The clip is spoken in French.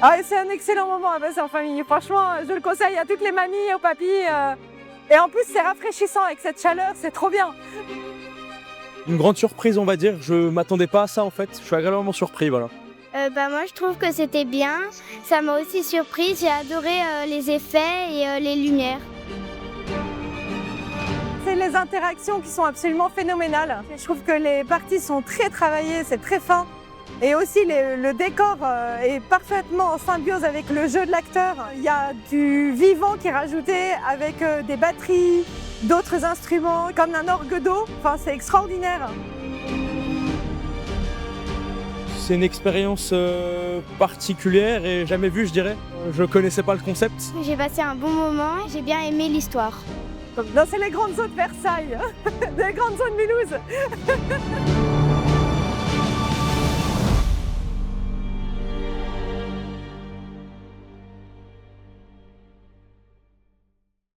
Ah, c'est un excellent moment à passer en famille. Franchement, je le conseille à toutes les mamies, aux papis. Et en plus, c'est rafraîchissant avec cette chaleur, c'est trop bien. Une grande surprise, on va dire. Je m'attendais pas à ça en fait. Je suis agréablement surpris, voilà. Moi je trouve que c'était bien, ça m'a aussi surprise, j'ai adoré les effets et les lumières. C'est les interactions qui sont absolument phénoménales. Je trouve que les parties sont très travaillées, c'est très fin. Et aussi le décor est parfaitement en symbiose avec le jeu de l'acteur. Il y a du vivant qui est rajouté avec des batteries, d'autres instruments, comme un orgue d'eau. Enfin, c'est extraordinaire. C'est une expérience particulière et jamais vue, je dirais. Je connaissais pas le concept. J'ai passé un bon moment, j'ai bien aimé l'histoire. Non, c'est les grandes eaux de Versailles, les grandes eaux de Mulhouse.